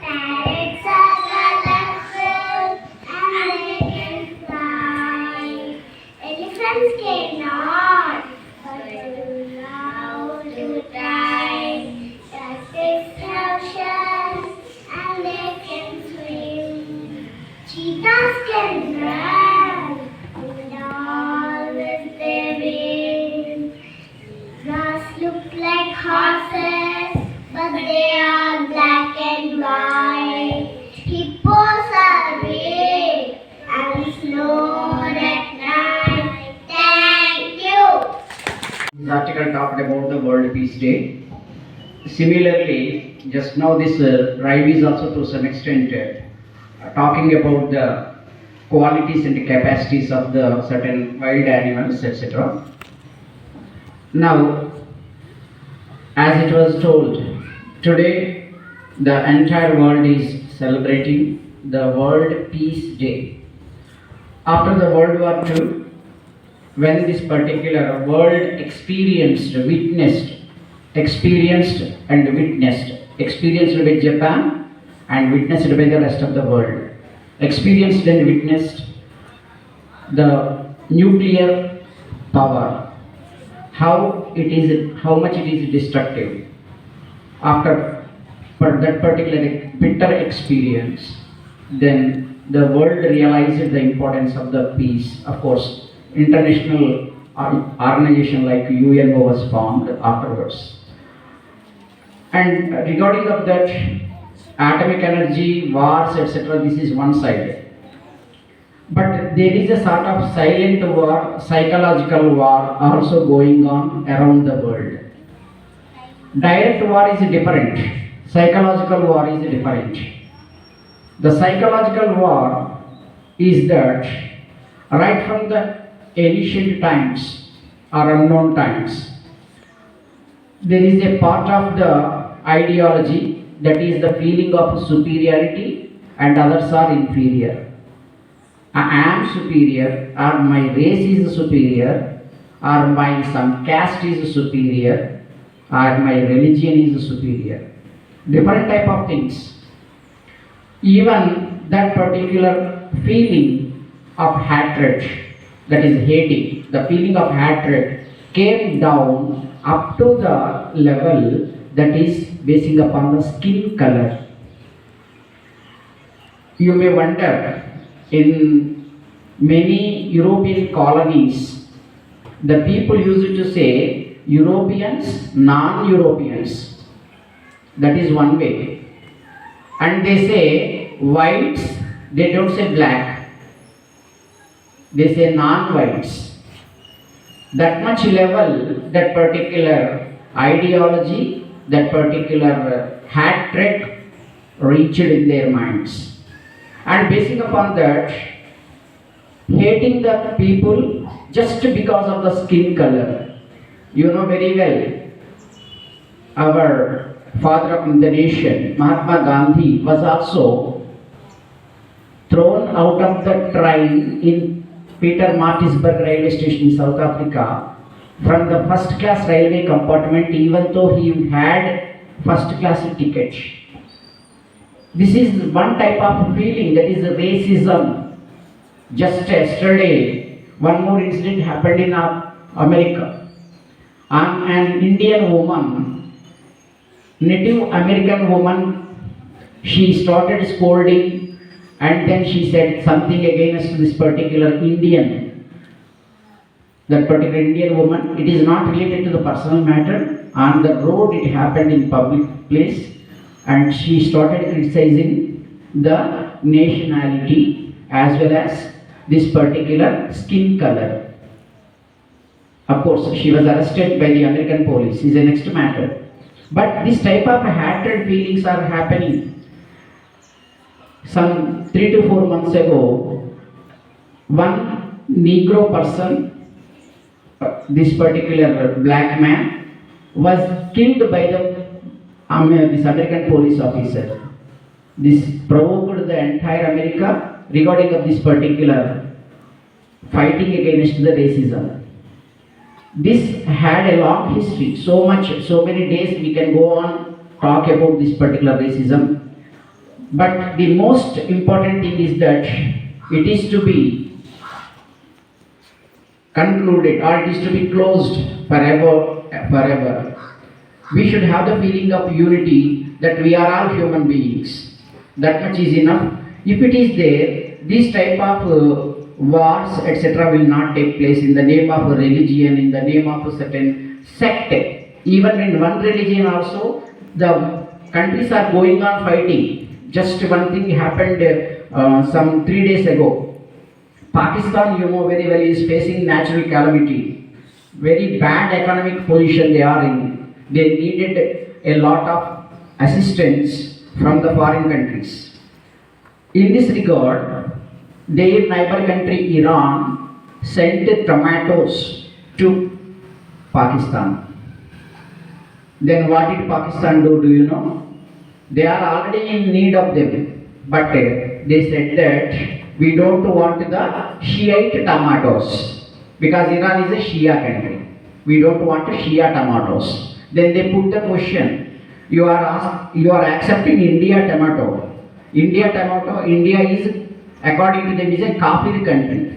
Parrots are colorful and they can fly. Elephants cannot, but they love to try. Tortoises have shells and they can swim. Cheetahs can run and always they win. Grass look like horses, but they are black and white. Hippos are big and slow at night. Thank you. This article talked about the World Peace Day. Similarly, just now this drive is also to some extent talking about the qualities and capacities of the certain wild animals, etc. Now, as it was told, today the entire world is celebrating the World Peace Day. After the World War II, when this particular world experienced by Japan and witnessed by the rest of the world, experienced and witnessed the nuclear power, how much it is destructive. After that particular bitter experience, then the world realized the importance of the peace. Of course, international organization like UNO was formed afterwards. And regarding of that, atomic energy, wars, etc., this is one side. But there is a sort of silent war, psychological war also going on around the world. Direct war is different, psychological war is different. The psychological war is that right from the ancient times or unknown times, there is a part of the ideology that is the feeling of superiority and others are inferior. I am superior, or my race is superior, or my some caste is superior, or my religion is superior. Different type of things. Even that particular feeling of hatred, that is hating, the feeling of hatred came down up to the level that is basing upon the skin color. You may wonder, in many European colonies, the people used to say Europeans, non-Europeans. That is one way. And they say whites, they don't say black. They say non-whites. That much level, that particular ideology, that particular hatred reached in their minds. And basing upon that, hating the people just because of the skin color. You know very well, our father of the nation, Mahatma Gandhi, was also thrown out of the train in Pietermaritzburg railway station in South Africa from the first class railway compartment, even though he had first class ticket. This is one type of feeling, that is racism. Just yesterday, one more incident happened in America. An Indian woman, Native American woman, she started scolding and then she said something against this particular Indian. That particular Indian woman, it is not related to the personal matter. On the road, it happened in public place. And she started criticizing the nationality as well as this particular skin color. Of course, she was arrested by the American police, is the next matter. But this type of hatred feelings are happening. Some 3 to 4 months ago, one Negro person, this particular black man, was killed by this American police officer. This provoked the entire America regarding of this particular fighting against the racism. This had a long history, so many days we can go on talk about this particular racism. But the most important thing is that it is to be concluded or it is to be closed forever. We should have the feeling of unity that we are all human beings. That much is enough. If it is there, this type of wars, etc., will not take place in the name of a religion, in the name of a certain sect. Even in one religion also, the countries are going on fighting. Just one thing happened some 3 days ago. Pakistan, you know very well, is facing natural calamity. Very bad economic position they are in. They needed a lot of assistance from the foreign countries. In this regard, their neighbor country Iran sent tomatoes to Pakistan. Then what did Pakistan do you know? They are already in need of them. But they said that we don't want the Shiite tomatoes because Iran is a Shia country. We don't want Shia tomatoes. Then they put the question, you are accepting India tomato. India is, according to them, is a Kafir country.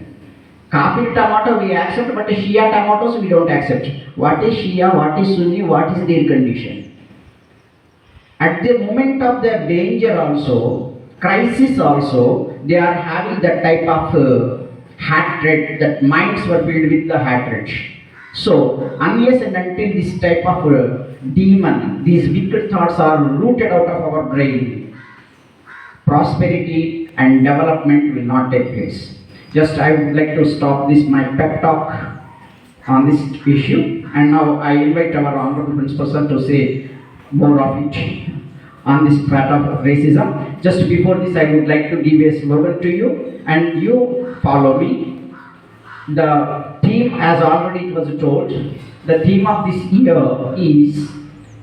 Kafir tomato we accept, but Shia tomatoes we don't accept. What is Shia, what is Sunni, what is their condition? At the moment of their danger also, crisis also, they are having that type of hatred, that minds were filled with the hatred. So, unless and until this type of demon, these wicked thoughts are rooted out of our brain, prosperity and development will not take place. Just I would like to stop this my pep talk on this issue, and now I invite our honorable principal sir to say more of it on this part of racism. Just before this, I would like to give a slogan to you, and you follow me. The theme, as already it was told, the theme of this year is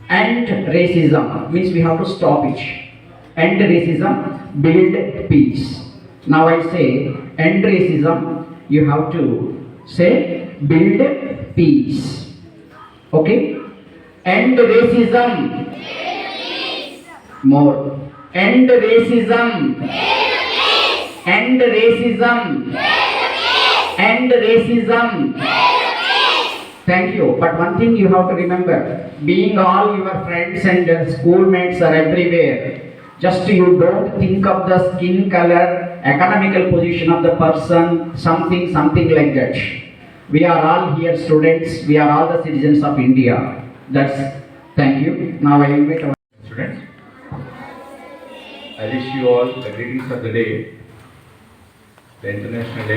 End Racism. Means we have to stop it. End racism, build peace. Now I say end racism, you have to say build peace. Okay? End racism. More. End racism. End racism. End racism. Thank you. But one thing you have to remember, being all your friends and schoolmates are everywhere. Just you don't think of the skin color, economical position of the person, something like that. We are all here students, we are all the citizens of India. Thank you. Now I invite our students. I wish you all the greetings of the day, the International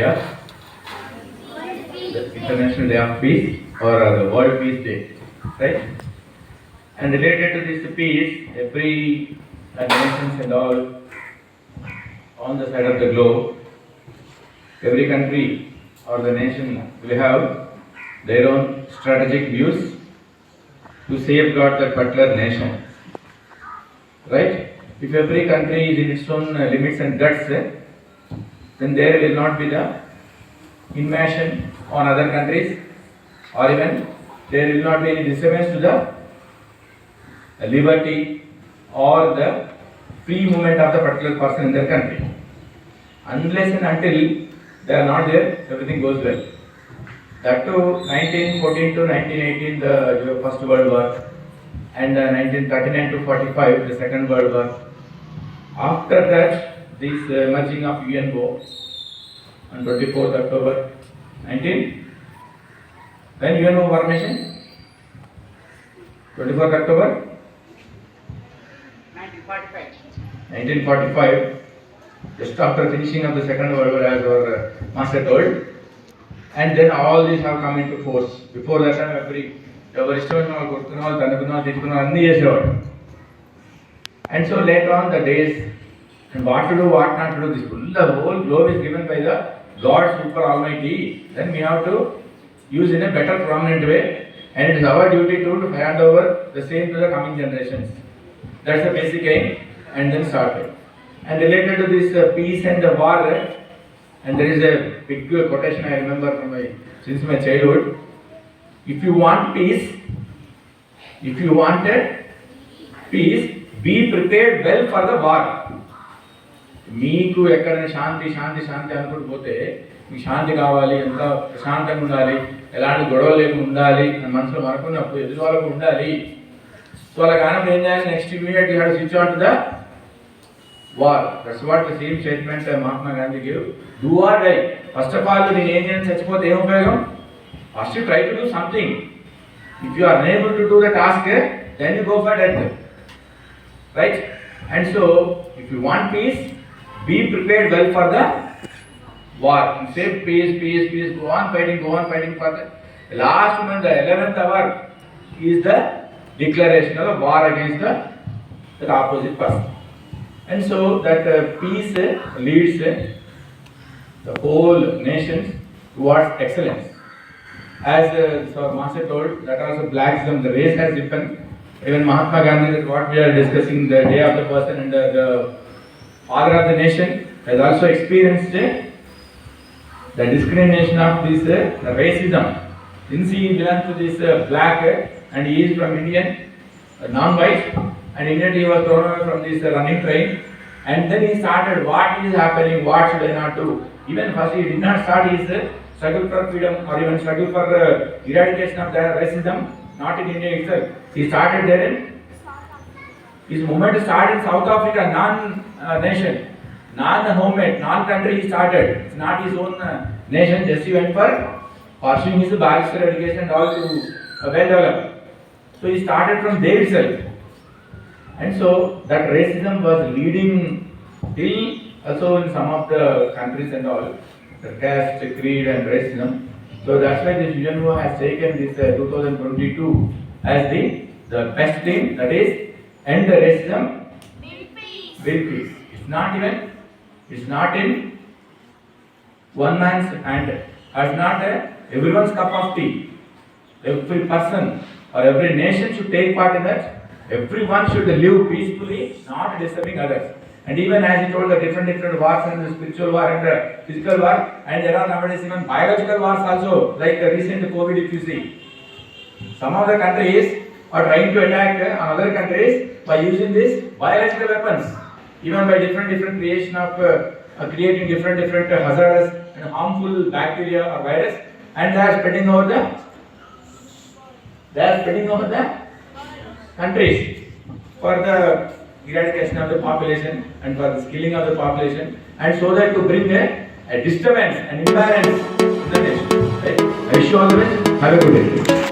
Day of Peace, or the World Peace Day, right? And related to this peace, every nations and all on the side of the globe, every country or the nation will have their own strategic views to safeguard that particular nation, right? If every country is in its own limits and guts, then there will not be the invasion on other countries, or even there will not be any disturbance to the liberty or the free movement of the particular person in their country. Unless and until they are not there, everything goes well. That too, 1914 to 1918, the First World War, and 1939 to 45, the Second World War. After that, this merging of UNO on 24th October 19. When UNO formation? 24th October 1945, just after finishing of the Second World War, as our master told, and then all these have come into force. Before that time, every stone and so later on the days, and what to do, what not to do, this the whole globe is given by the God Super Almighty. Then we have to use in a better prominent way, and it is our duty to hand over the same to the coming generations. That's the basic aim, and then start it. And related to this peace and the war, and there is a big quotation I remember from since my childhood. If you want peace, peace, be prepared well for the war. మీకు ఎక్కడైనా శాంతి శాంతి శాంతి అనుకుంటూ పోతే మీకు శాంతి కావాలి, ఎంత ప్రశాంతంగా ఉండాలి, ఎలాంటి గొడవలు లేకుండా ఉండాలి అని మనసులో అనుకున్నప్పుడు ఎదురు వాళ్ళకు ఉండాలి. సో అలా కానప్పుడు ఏం చేయాలి? Next immediate you have to switch on to the war. That's what the same statement Mahatma Gandhi give. Do or die. First of all నేను ఏం చేయని చచ్చిపోతే ఏం ఉపయోగం? First you try to do something. If you are unable to do the task, then you go for death. Right? And so if you want peace, be prepared well for the war. You say peace, peace, peace, go on fighting for the last moment, the 11th hour is the declaration of the war against the opposite person. And so that peace leads the whole nations towards excellence. As so Master told, that also Blackism, the race has different. Even Mahatma Gandhi, that what we are discussing, the day of the person and the father of the nation, has also experienced the discrimination of this racism. Since he belongs to this black and he is from Indian, non-white, and immediately he was thrown away from this running train, and then he started, what is happening, what should I not do? Even first he did not start his struggle for freedom or even struggle for eradication of the racism, not in India itself. He started there in his movement started in South Africa, non-nation, non-homemade, non-country he started. It's not his own nation, just he went for pursuing his bachelor education and all to well developed. So he started from there itself. And so that racism was leading till also in some of the countries and all, the caste, creed and racism. So that's why this UNO has taken this 2022 as the best thing, that is end the racism, build peace. It's not in one man's hand. It's not everyone's cup of tea. Every person or every nation should take part in that. Everyone should live peacefully, not disturbing others. And even as he told, the different wars and the spiritual war and the physical war, and there are nowadays even biological wars also, like the recent COVID if you see. Some of the countries are trying to attack other countries by using these biological weapons, even by different creation of creating different hazardous and harmful bacteria or virus, and they are spreading over the countries for the eradication of the population and for the killing of the population, and so that to bring a disturbance and imbalance in the nation. Right? I wish you all the best. Have a good day.